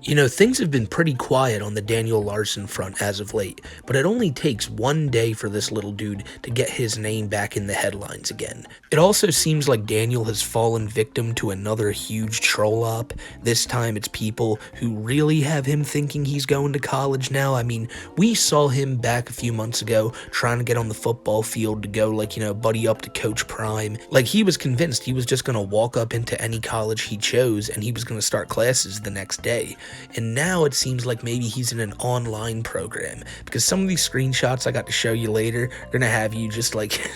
You know, things have been pretty quiet on the Daniel Larson front as of late, but it only takes one day for this little dude to get his name back in the headlines again. It also seems like Daniel has fallen victim to another huge troll op. This time it's people who really have him thinking he's going to college now. I mean, we saw him back a few months ago trying to get on the football field to go, like, you know, buddy up to Coach Prime. Like, he was convinced he was just going to walk up into any college he chose and he was going to start classes the next day. And now it seems like maybe he's in an online program, because some of these screenshots I got to show you later are gonna have you just like,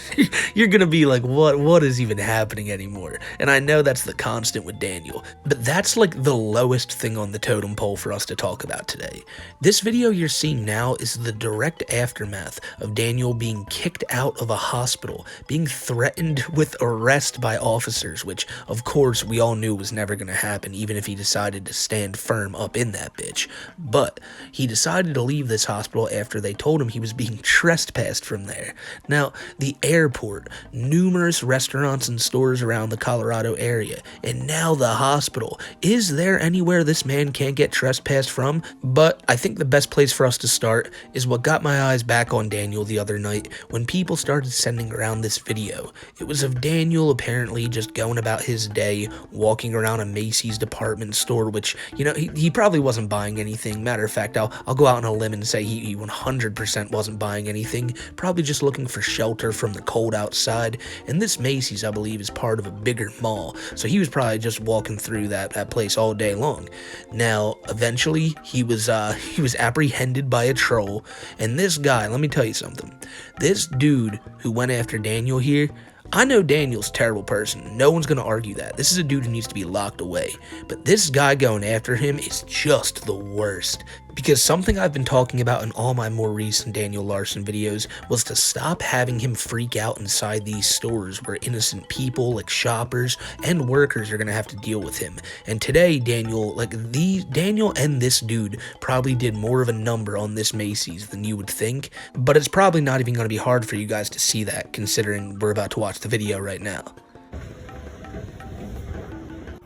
you're gonna be like, what is even happening anymore? And I know that's the constant with Daniel, but that's like the lowest thing on the totem pole for us to talk about today. This video you're seeing now is the direct aftermath of Daniel being kicked out of a hospital, being threatened with arrest by officers, which of course we all knew was never gonna happen, even if he decided to stand firm up in that bitch. But he decided to leave this hospital after they told him he was being trespassed from there. Now, the airport, numerous restaurants and stores around the Colorado area, and now the hospital. Is there anywhere this man can't get trespassed from? But I think the best place for us to start is what got my eyes back on Daniel the other night when people started sending around this video. It was of Daniel apparently just going about his day, walking around a Macy's department store, which, you know, he probably wasn't buying anything. Matter of fact, I'll go out on a limb and say he 100% wasn't buying anything, probably just looking for shelter from the cold outside. And this Macy's, I believe, is part of a bigger mall, so he was probably just walking through that place all day long. Now, eventually, he was apprehended by a troll, and this guy, let me tell you something, this dude who went after Daniel here, I know Daniel's a terrible person. No one's going to argue that. This is a dude who needs to be locked away. But this guy going after him is just the worst. Because something I've been talking about in all my more recent Daniel Larson videos was to stop having him freak out inside these stores where innocent people like shoppers and workers are going to have to deal with him. And today, Daniel and this dude probably did more of a number on this Macy's than you would think. But it's probably not even going to be hard for you guys to see that, considering we're about to watch the video right now.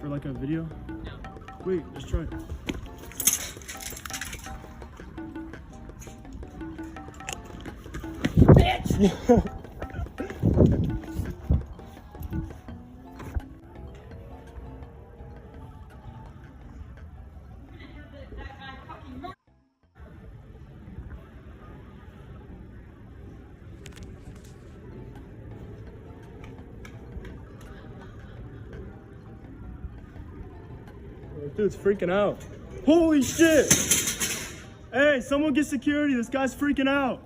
For like a video? No. Wait, let's try it. Bitch! Dude's freaking out. Holy shit! Hey, someone get security. This guy's freaking out.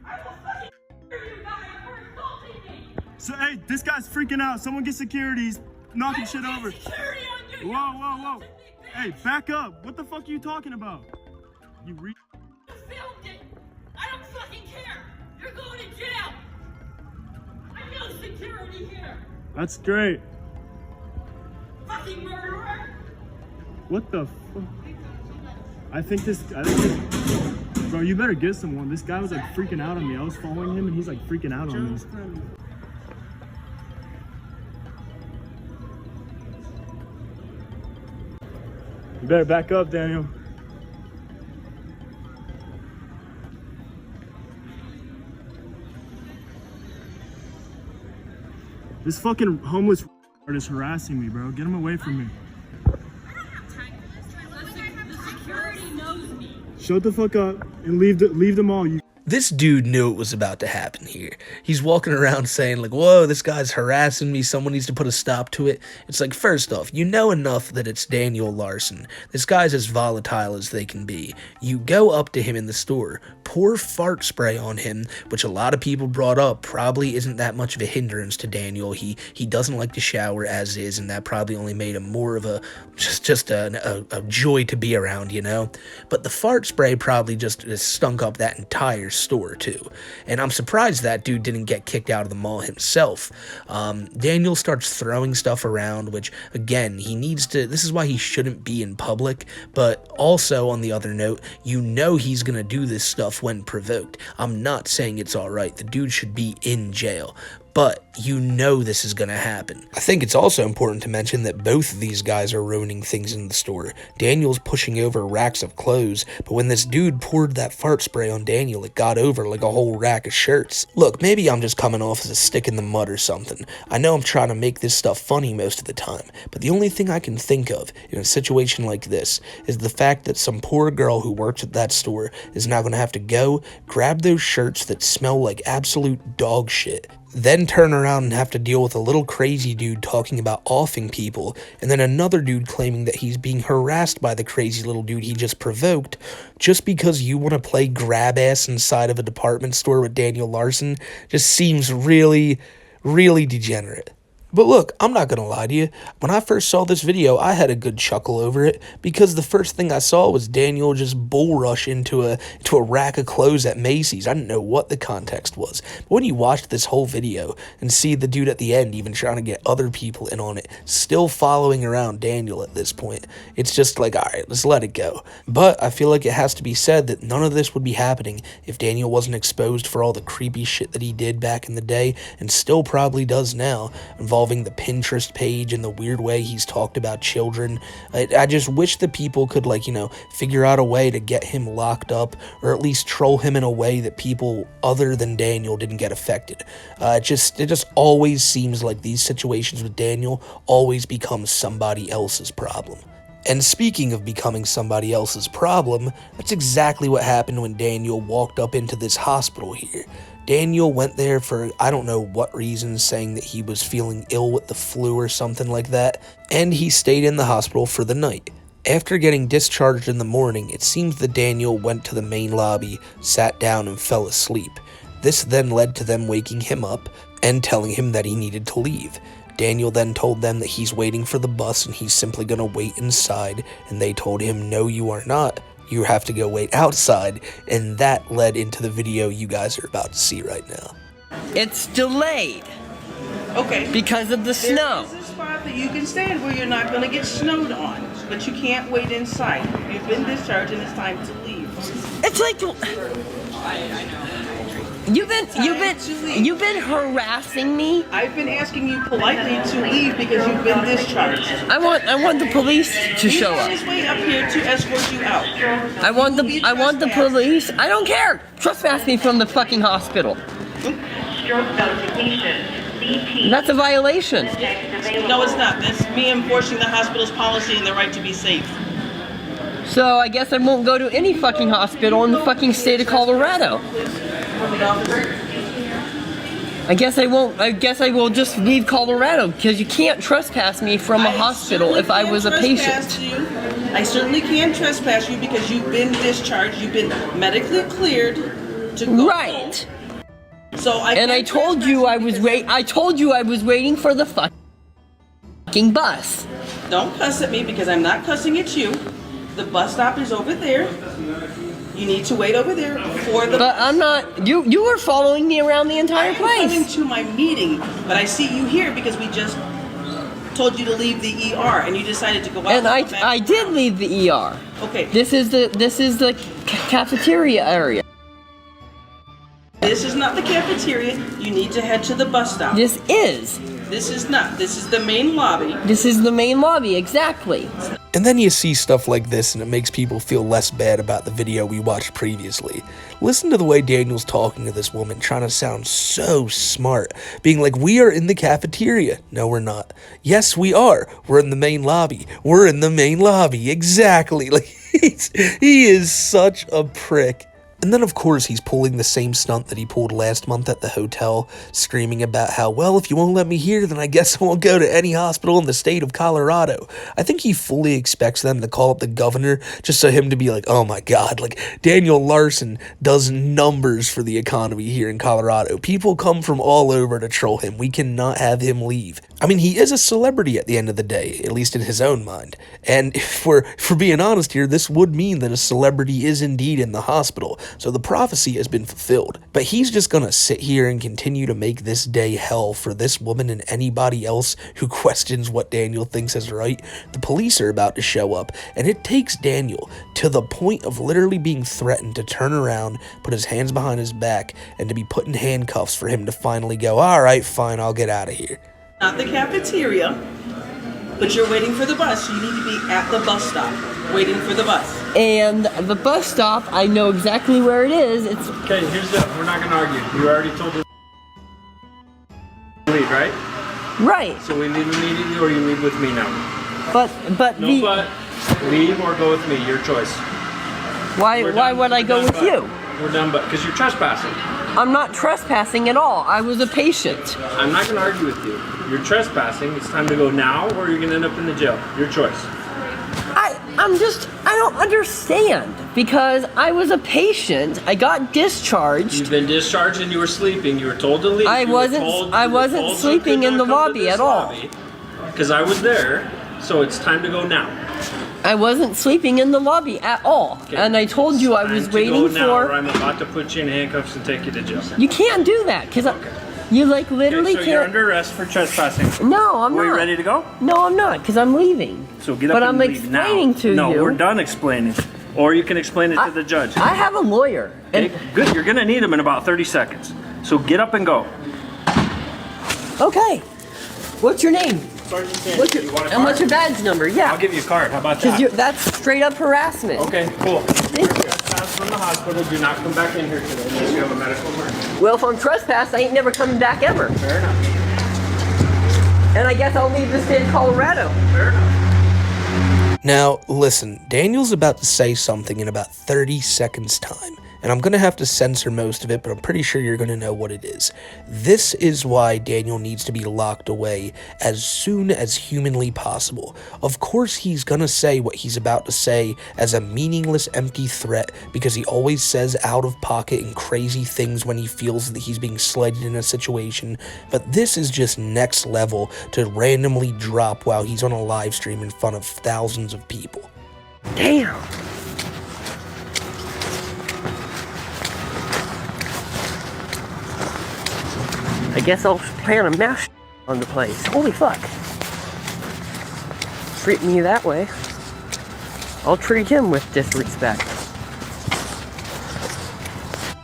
I will fucking you guys for assaulting me. So, hey, this guy's freaking out. Someone get security. He's knocking shit over. Security on you. Whoa. Hey, back up. What the fuck are you talking about? You filmed it. I don't fucking care. You're going to jail. I know security here. That's great. Fucking murderer. What the fuck? I think this, bro, you better get someone. This guy was like freaking out on me. I was following him and he's like freaking out on me. You better back up, Daniel. This fucking homeless is harassing me, bro. Get him away from me. I don't have time for this. The security knows me. Shut the fuck up and leave them all. This dude knew it was about to happen here. He's walking around saying like, whoa, this guy's harassing me. Someone needs to put a stop to it. It's like, first off, you know enough that it's Daniel Larson. This guy's as volatile as they can be. You go up to him in the store, pour fart spray on him, which a lot of people brought up probably isn't that much of a hindrance to Daniel. He doesn't like to shower as is, and that probably only made him more of a joy to be around, you know? But the fart spray probably just stunk up that entire store too, and I'm surprised that dude didn't get kicked out of the mall himself. Daniel starts throwing stuff around, which again, he needs to, this is why he shouldn't be in public, but also on the other note, you know he's gonna do this stuff when provoked. I'm not saying it's alright, the dude should be in jail, but you know this is gonna happen. I think it's also important to mention that both of these guys are ruining things in the store. Daniel's pushing over racks of clothes, but when this dude poured that fart spray on Daniel, it got over like a whole rack of shirts. Look, maybe I'm just coming off as a stick in the mud or something. I know I'm trying to make this stuff funny most of the time, but the only thing I can think of in a situation like this is the fact that some poor girl who works at that store is now gonna have to go grab those shirts that smell like absolute dog shit, then turn around and have to deal with a little crazy dude talking about offing people, and then another dude claiming that he's being harassed by the crazy little dude he just provoked, just because you want to play grab ass inside of a department store with Daniel Larson. Just seems really, really degenerate. But look, I'm not gonna lie to you, when I first saw this video, I had a good chuckle over it, because the first thing I saw was Daniel just bull rush into a rack of clothes at Macy's. I didn't know what the context was. But when you watch this whole video and see the dude at the end even trying to get other people in on it, still following around Daniel at this point, it's just like, alright, let's let it go. But I feel like it has to be said that none of this would be happening if Daniel wasn't exposed for all the creepy shit that he did back in the day, and still probably does now, involving the Pinterest page and the weird way he's talked about children. I just wish the people could, like, figure out a way to get him locked up, or at least troll him in a way that people other than Daniel didn't get affected. It just always seems like these situations with Daniel always become somebody else's problem. And speaking of becoming somebody else's problem, that's exactly what happened when Daniel walked up into this hospital here. Daniel went there for I don't know what reason, saying that he was feeling ill with the flu or something like that, and he stayed in the hospital for the night. After getting discharged in the morning, it seems that Daniel went to the main lobby, sat down, and fell asleep. This then led to them waking him up and telling him that he needed to leave. Daniel then told them that he's waiting for the bus and he's simply gonna wait inside, and they told him, no, you are not. You have to go wait outside, and that led into the video you guys are about to see right now. It's delayed. Okay. Because of the snow. There is a spot that you can stand where you're not going to get snowed on, but you can't wait inside. You've been discharged and it's time to leave. It's like you've been harassing me. I've been asking you politely to leave because you've been discharged. I want the police to show He's on up. his way up here to escort you out. I want the police. I don't care. Trespass me from the fucking hospital. That's a violation. No, it's not. That's me enforcing the hospital's policy and the right to be safe. So I guess I won't go to any fucking hospital in the fucking state of Colorado. I guess I won't. I guess I will just leave Colorado, because you can't trespass me from a hospital if I was a patient. I certainly can't trespass you because you've been discharged. You've been medically cleared to go. Right. So I told you I was waiting for the fucking bus. Don't cuss at me because I'm not cussing at you. The bus stop is over there. You need to wait over there for the. But I'm not. You were following me around the entire I'm coming place. to my meeting, but I see you here because we just told you to leave the ER and you decided to go out. And I did leave the ER. Okay. This is the cafeteria area. This is not the cafeteria. You need to head to the bus stop. This is. This is not. This is the main lobby. This is the main lobby, exactly. And then you see stuff like this and it makes people feel less bad about the video we watched previously. Listen to the way Daniel's talking to this woman, trying to sound so smart, being like, we are in the cafeteria. No, we're not. Yes, we are. We're in the main lobby. We're in the main lobby. Exactly. Like, he is such a prick. And then, of course, he's pulling the same stunt that he pulled last month at the hotel, screaming about how, well, if you won't let me here, then I guess I won't go to any hospital in the state of Colorado. I think he fully expects them to call up the governor just so him to be like, oh my god, like, Daniel Larson does numbers for the economy here in Colorado. People come from all over to troll him. We cannot have him leave. I mean, he is a celebrity at the end of the day, at least in his own mind. And if we're being honest here, this would mean that a celebrity is indeed in the hospital. so the prophecy has been fulfilled. But he's just gonna sit here and continue to make this day hell for this woman and anybody else who questions what Daniel thinks is right. The police are about to show up, and it takes Daniel to the point of literally being threatened to turn around, put his hands behind his back, and to be put in handcuffs for him to finally go, all right, fine, I'll get out of here. Not the cafeteria, but you're waiting for the bus. You need to be at the bus stop, waiting for the bus. And the bus stop, I know exactly where it is. It's Okay, here's the, we're not gonna argue. You already told us to leave, right? right. So we leave immediately or you leave with me now? But leave or go with me, your choice. why would I go with you? We're done, but because you're trespassing. I'm not trespassing at all. I was a patient. I'm not gonna argue with you. You're trespassing. It's time to go now or you're gonna end up in the jail. Your choice. I don't understand, because I was a patient. I got discharged. You've been discharged and you were sleeping. You were told to leave. I wasn't sleeping in the lobby at all. Because I was there, so it's time to go now. I wasn't sleeping in the lobby at all. Okay. And I told you I was Time to waiting go now, or for... I'm about to put you in handcuffs and take you to jail. You can't do that, because you like literally Okay, so you're can't... under arrest for trespassing. No, I'm not. Are you ready to go? No, I'm not, because I'm leaving. So get up but and I'm leave now. explaining to No, you. we're done explaining. Or you can explain it to the judge. I have a lawyer. Okay, good. You're gonna need him in about 30 seconds. So get up and go. Okay. What's your name? Sergeant Sanders, What's your, you want a and card? what's your badge number? Yeah. I'll give you a card. How about Because that? that's straight up harassment. Okay, cool. You're trespassed from the hospital. Do not come back in here today unless you have a medical emergency. Well, if I'm trespassed, I ain't never coming back ever. Fair enough. And I guess I'll leave the state of Colorado. Fair enough. Now, listen, Daniel's about to say something in about 30 seconds time, and I'm going to have to censor most of it, but I'm pretty sure you're going to know what it is. This is why Daniel needs to be locked away as soon as humanly possible. Of course, he's going to say what he's about to say as a meaningless, empty threat, because he always says out of pocket and crazy things when he feels that he's being slighted in a situation, but this is just next level to randomly drop while he's on a live stream in front of thousands of people. Damn. I guess I'll plan a mash on the place. Holy fuck. Treat me that way. I'll treat him with disrespect.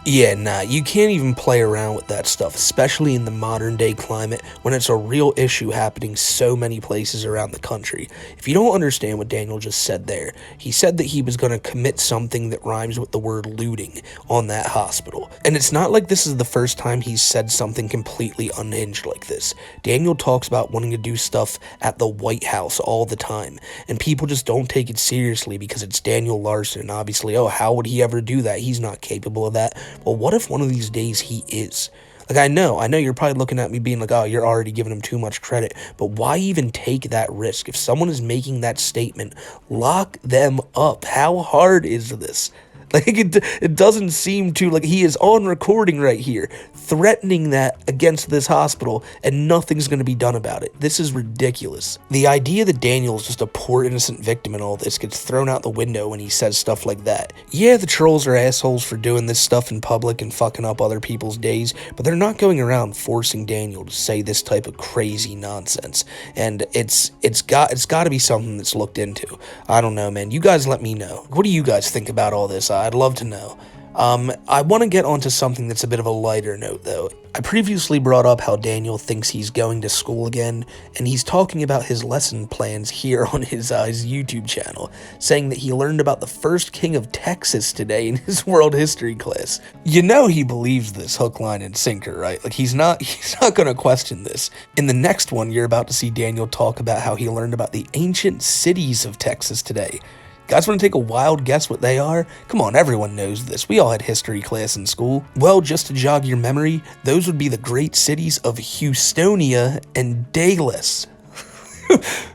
Yeah, nah, you can't even play around with that stuff, especially in the modern day climate when it's a real issue happening so many places around the country. If you don't understand what Daniel just said there, he said that he was going to commit something that rhymes with the word looting on that hospital. And it's not like this is the first time he's said something completely unhinged like this. Daniel talks about wanting to do stuff at the White House all the time, and people just don't take it seriously because it's Daniel Larson. Obviously, oh, how would he ever do that? He's not capable of that. Well, what if one of these days he is? Like, I know you're probably looking at me being like, oh, you're already giving him too much credit, but why even take that risk? If someone is making that statement, lock them up. How hard is this? Like, it doesn't seem to, like, he is on recording right here, threatening that against this hospital, and nothing's going to be done about it. This is ridiculous. The idea that Daniel is just a poor innocent victim in all this gets thrown out the window when he says stuff like that. Yeah, the trolls are assholes for doing this stuff in public and fucking up other people's days, but they're not going around forcing Daniel to say this type of crazy nonsense. And it's got to be something that's looked into. I don't know, man. You guys let me know. What do you guys think about all this? I'd love to know. I want to get onto something that's a bit of a lighter note, though. I previously brought up how Daniel thinks he's going to school again, and he's talking about his lesson plans here on his YouTube channel, saying that he learned about the first king of Texas today in his world history class. You know he believes this hook, line, and sinker, right? Like, he's not going to question this. In the next one, you're about to see Daniel talk about how he learned about the ancient cities of Texas today. Guys want to take a wild guess what they are? Come on, everyone knows this. We all had history class in school. Well, just to jog your memory, those would be the great cities of Houstonia and Dallas.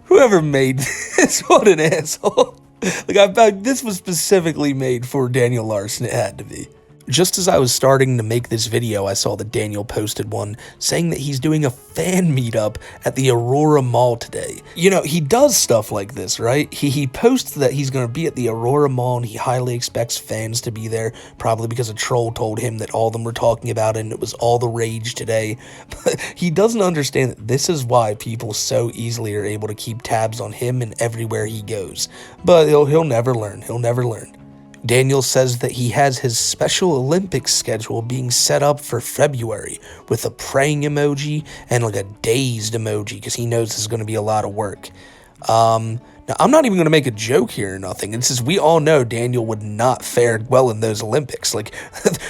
Whoever made this, what an asshole. Like, I bet this was specifically made for Daniel Larson. It had to be. Just as I was starting to make this video, I saw that Daniel posted one saying that he's doing a fan meetup at the Aurora Mall today. You know, he does stuff like this, right? He posts that he's going to be at the Aurora Mall and he highly expects fans to be there, probably because a troll told him that all of them were talking about it and it was all the rage today. But he doesn't understand that this is why people so easily are able to keep tabs on him and everywhere he goes. But he'll never learn. He'll never learn. Daniel says that he has his Special Olympics schedule being set up for February with a praying emoji and like a dazed emoji because he knows this is going to be a lot of work. Now, I'm not even going to make a joke here or nothing. It's just we all know Daniel would not fare well in those Olympics. Like,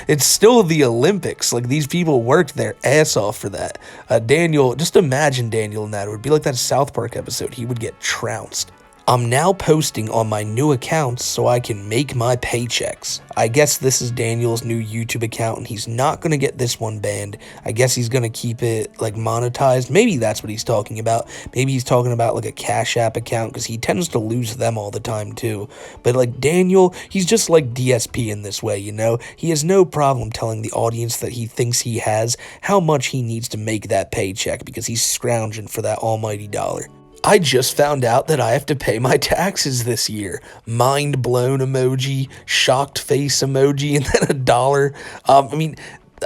it's still the Olympics. Like, these people worked their ass off for that. Daniel, just imagine Daniel in that. It would be like that South Park episode. He would get trounced. I'm now posting on my new accounts so I can make my paychecks. I guess this is Daniel's new YouTube account and he's not going to get this one banned. I guess he's going to keep it like monetized. Maybe that's what he's talking about. Maybe he's talking about like a Cash App account because he tends to lose them all the time too. But like Daniel, he's just like DSP in this way, you know? He has no problem telling the audience that he thinks he has how much he needs to make that paycheck because he's scrounging for that almighty dollar. I just found out that I have to pay my taxes this year. Mind blown emoji, shocked face emoji, and then $1. I mean,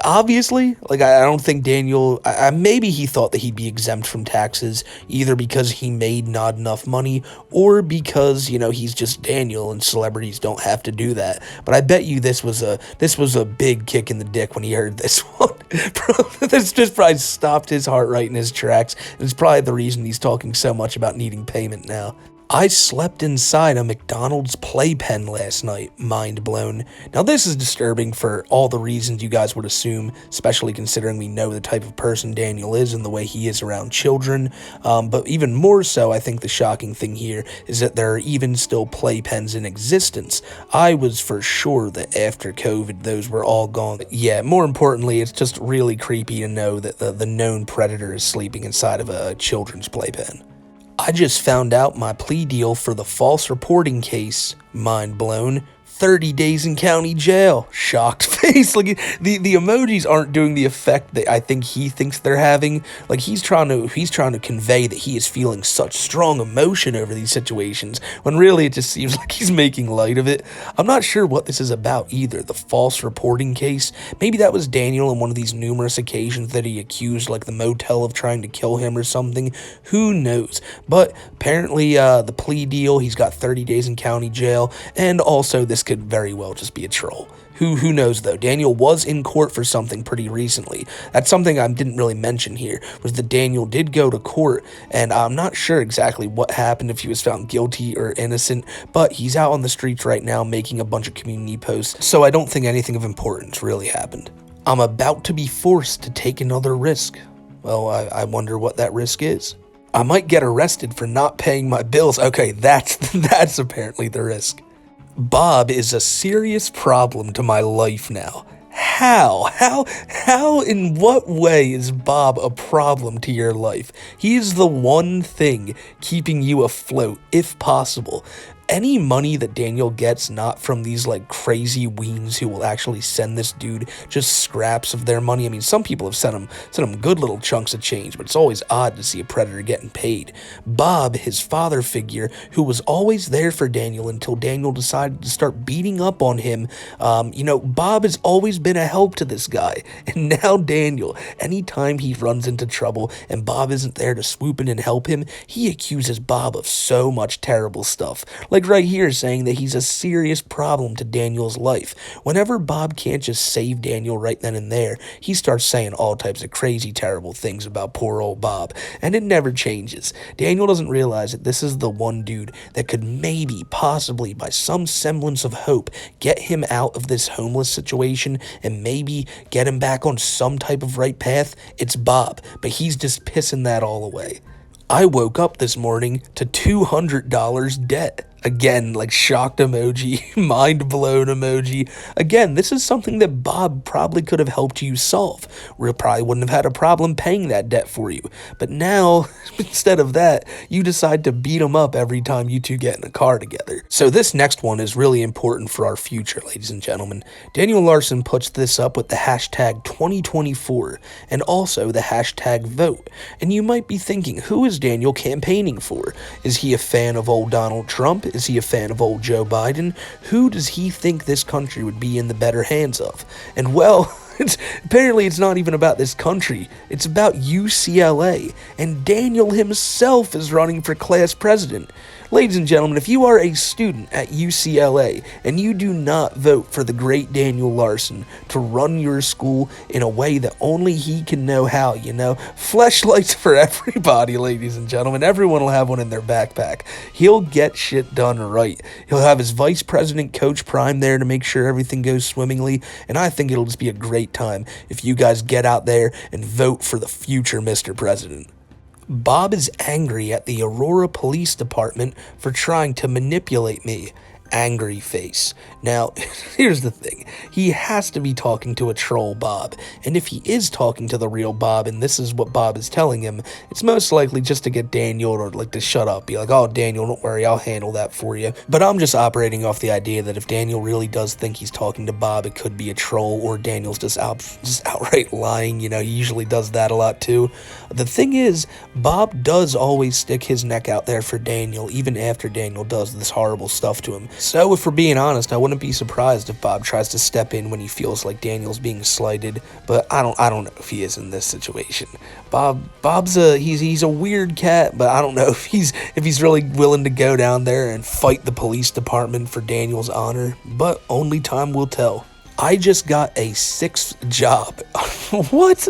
obviously, like, I don't think Daniel, maybe he thought that he'd be exempt from taxes, either because he made not enough money, or because, you know, he's just Daniel and celebrities don't have to do that. But I bet you this was a big kick in the dick when he heard this one. This just probably stopped his heart right in his tracks, and it's probably the reason he's talking so much about needing payment now. I slept inside a McDonald's playpen last night, mind blown. Now this is disturbing for all the reasons you guys would assume, especially considering we know the type of person Daniel is and the way he is around children. But even more so, I think the shocking thing here is that there are even still playpens in existence. I was for sure that after COVID, those were all gone. But yeah, more importantly, it's just really creepy to know that the known predator is sleeping inside of a children's playpen. I just found out my plea deal for the false reporting case. Mind blown. 30 days in county jail. Shocked face. Like, the emojis aren't doing the effect that I think he thinks they're having. Like, he's trying to convey that he is feeling such strong emotion over these situations, when really it just seems like he's making light of it. I'm not sure what this is about either. The false reporting case. Maybe that was Daniel on one of these numerous occasions that he accused, like, the motel of trying to kill him or something. Who knows? But apparently, the plea deal, he's got 30 days in county jail, and also this could very well just be a troll. Who knows though? Daniel was in court for something pretty recently. That's something I didn't really mention here, was that Daniel did go to court, and I'm not sure exactly what happened, if he was found guilty or innocent, but he's out on the streets right now making a bunch of community posts, so I don't think anything of importance really happened. I'm about to be forced to take another risk. Well, I wonder what that risk is. I might get arrested for not paying my bills. Okay, that's apparently the risk. Bob is a serious problem to my life now. How in what way is Bob a problem to your life? He is the one thing keeping you afloat, if possible. Any money that Daniel gets, not from these like crazy weens who will actually send this dude just scraps of their money. I mean, some people have sent him good little chunks of change, but it's always odd to see a predator getting paid. Bob, his father figure, who was always there for Daniel until Daniel decided to start beating up on him. Bob has always been a help to this guy. And now Daniel, anytime he runs into trouble and Bob isn't there to swoop in and help him, he accuses Bob of so much terrible stuff. Like right here, saying that he's a serious problem to Daniel's life. Whenever Bob can't just save Daniel right then and there, he starts saying all types of crazy, terrible things about poor old Bob. And it never changes. Daniel doesn't realize that this is the one dude that could maybe, possibly, by some semblance of hope, get him out of this homeless situation and maybe get him back on some type of right path. It's Bob, but he's just pissing that all away. I woke up this morning to $200 debt. Again, like shocked emoji, mind blown emoji. Again, this is something that Bob probably could have helped you solve. We probably wouldn't have had a problem paying that debt for you. But now, instead of that, you decide to beat him up every time you two get in a car together. So this next one is really important for our future, ladies and gentlemen. Daniel Larson puts this up with the hashtag 2024 and also the hashtag vote. And you might be thinking, who is Daniel campaigning for? Is he a fan of old Donald Trump? Is he a fan of old Joe Biden? Who does he think this country would be in the better hands of? And well, apparently it's not even about this country. It's about UCLA. And Daniel himself is running for class president. Ladies and gentlemen, if you are a student at UCLA and you do not vote for the great Daniel Larson to run your school in a way that only he can know how, fleshlights for everybody, ladies and gentlemen. Everyone will have one in their backpack. He'll get shit done right. He'll have his vice president, Coach Prime, there to make sure everything goes swimmingly, and I think it'll just be a great time if you guys get out there and vote for the future Mr. President. Bob is angry at the Aurora Police Department for trying to manipulate me. Angry face. Now, here's the thing. He has to be talking to a troll Bob, and if he is talking to the real Bob and this is what Bob is telling him, it's most likely just to get Daniel to shut up. Be like, oh, Daniel, don't worry, I'll handle that for you. But I'm just operating off the idea that if Daniel really does think he's talking to Bob, it could be a troll, or Daniel's just outright lying. He usually does that a lot too. The thing is, Bob does always stick his neck out there for Daniel, even after Daniel does this horrible stuff to him. So if we're being honest, I wouldn't be surprised if Bob tries to step in when he feels like Daniel's being slighted, but I don't know if he is in this situation. Bob's he's a weird cat, but I don't know if he's really willing to go down there and fight the police department for Daniel's honor, but only time will tell. I just got a 6th job. What?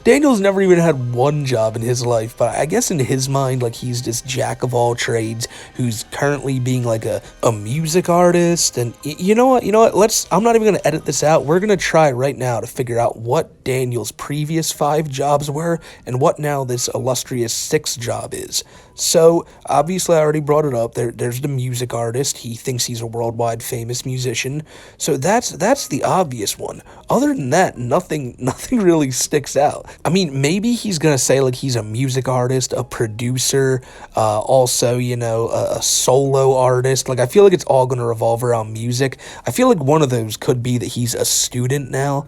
Daniel's never even had one job in his life, but I guess in his mind, he's this jack of all trades who's currently being a music artist. And you know what? I'm not even going to edit this out. We're going to try right now to figure out what Daniel's previous 5 jobs were and what now this illustrious 6th job is. So, obviously, I already brought it up. There's the music artist. He thinks he's a worldwide famous musician. So that's the obvious one. Other than that, nothing really sticks out. I mean, maybe he's gonna say he's a music artist, a producer, also, a solo artist. I feel like it's all gonna revolve around music. I feel like one of those could be that he's a student now.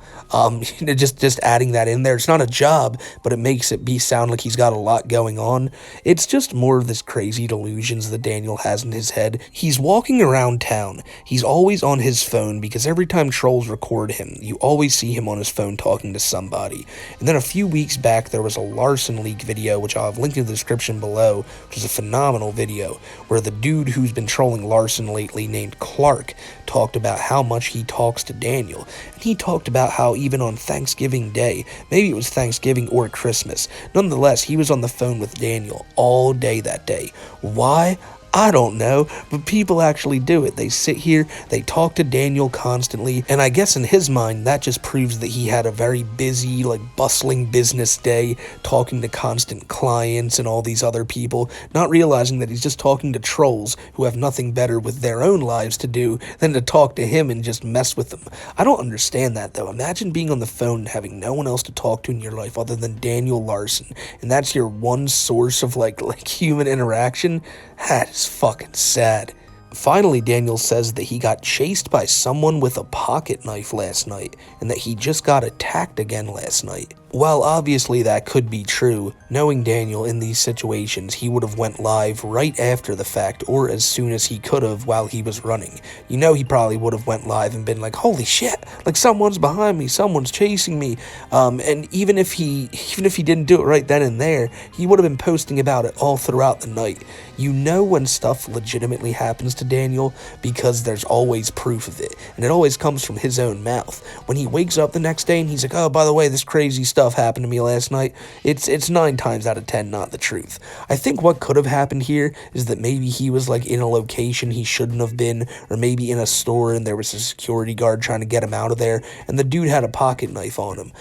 Just adding that in there. It's not a job, but it makes it sound like he's got a lot going on. It's just more of this crazy delusions that Daniel has in his head. He's walking around town. He's always on his phone because every time trolls record him, you always see him on his phone talking to somebody. And then a few weeks back, there was a Larson leak video, which I'll have linked in the description below, which is a phenomenal video, where the dude who's been trolling Larson lately, named Clark, talked about how much he talks to Daniel. And he talked about how even on Thanksgiving Day, maybe it was Thanksgiving or Christmas, nonetheless, he was on the phone with Daniel all day that day. Why? I don't know, but people actually do it. They sit here, they talk to Daniel constantly, and I guess in his mind, that just proves that he had a very busy, bustling business day, talking to constant clients and all these other people, not realizing that he's just talking to trolls who have nothing better with their own lives to do than to talk to him and just mess with them. I don't understand that, though. Imagine being on the phone and having no one else to talk to in your life other than Daniel Larson, and that's your one source of, human interaction. That is fucking sad. Finally, Daniel says that he got chased by someone with a pocket knife last night, and that he just got attacked again last night. While obviously that could be true, knowing Daniel in these situations, he would have went live right after the fact, or as soon as he could have while he was running. He probably would have went live and been like, holy shit, someone's behind me, someone's chasing me. And even if he didn't do it right then and there, he would have been posting about it all throughout the night. When stuff legitimately happens to Daniel because there's always proof of it, and it always comes from his own mouth. When he wakes up the next day and he's like, oh, by the way, this crazy stuff stuff happened to me last night. It's 9 times out of 10 not the truth. I think what could have happened here is that maybe he was like in a location he shouldn't have been, or maybe in a store and there was a security guard trying to get him out of there, and the dude had a pocket knife on him.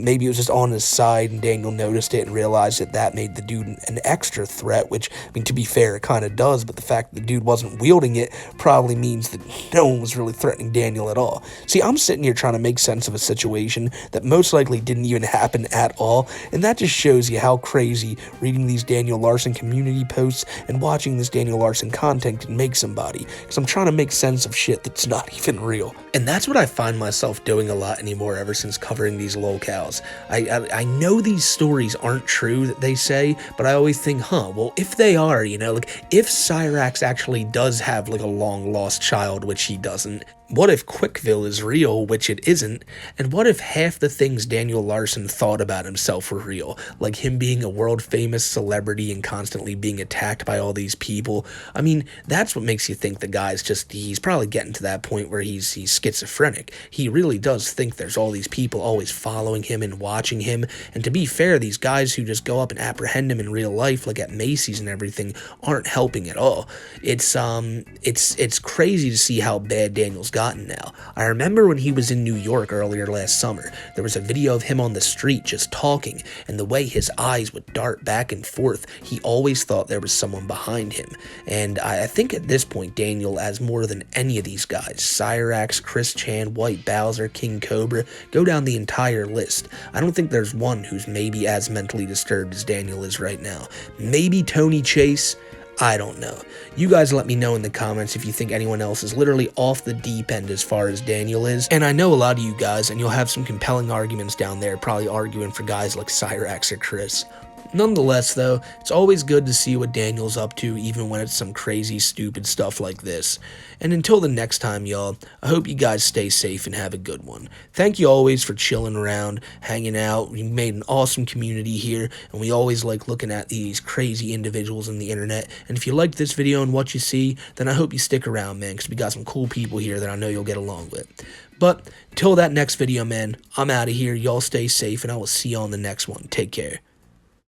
Maybe it was just on his side and Daniel noticed it and realized that made the dude an extra threat, which, I mean, to be fair, it kind of does, but the fact that the dude wasn't wielding it probably means that no one was really threatening Daniel at all. See, I'm sitting here trying to make sense of a situation that most likely didn't even happen at all, and that just shows you how crazy reading these Daniel Larson community posts and watching this Daniel Larson content can make somebody, because I'm trying to make sense of shit that's not even real. And that's what I find myself doing a lot anymore ever since covering these locales. I know these stories aren't true that they say, but I always think, well, if they are, you know, like, if Cyrax actually does have like a long lost child, which he doesn't, what if Quickville is real, which it isn't? And what if half the things Daniel Larson thought about himself were real? Like him being a world-famous celebrity and constantly being attacked by all these people. I mean, that's what makes you think the guy's he's probably getting to that point where he's schizophrenic. He really does think there's all these people always following him and watching him. And to be fair, these guys who just go up and apprehend him in real life, like at Macy's and everything, aren't helping at all. It's crazy to see how bad Daniel's gotten now. I remember when he was in New York earlier last summer, there was a video of him on the street just talking, and the way his eyes would dart back and forth, he always thought there was someone behind him. And I think at this point, Daniel, as more than any of these guys, Cyrax, Chris Chan, White Bowser, King Cobra, go down the entire list, I don't think there's one who's maybe as mentally disturbed as Daniel is right now. Maybe Tony Chase? I don't know. You guys let me know in the comments if you think anyone else is literally off the deep end as far as Daniel is. And I know a lot of you guys, and you'll have some compelling arguments down there, probably arguing for guys like Cyrax or Chris. Nonetheless, though, it's always good to see what Daniel's up to, even when it's some crazy, stupid stuff like this. And until the next time, y'all, I hope you guys stay safe and have a good one. Thank you always for chilling around, hanging out. We made an awesome community here, and we always like looking at these crazy individuals on the internet. And if you liked this video and what you see, then I hope you stick around, man, because we got some cool people here that I know you'll get along with. But till that next video, man, I'm out of here. Y'all stay safe, and I will see you on the next one. Take care.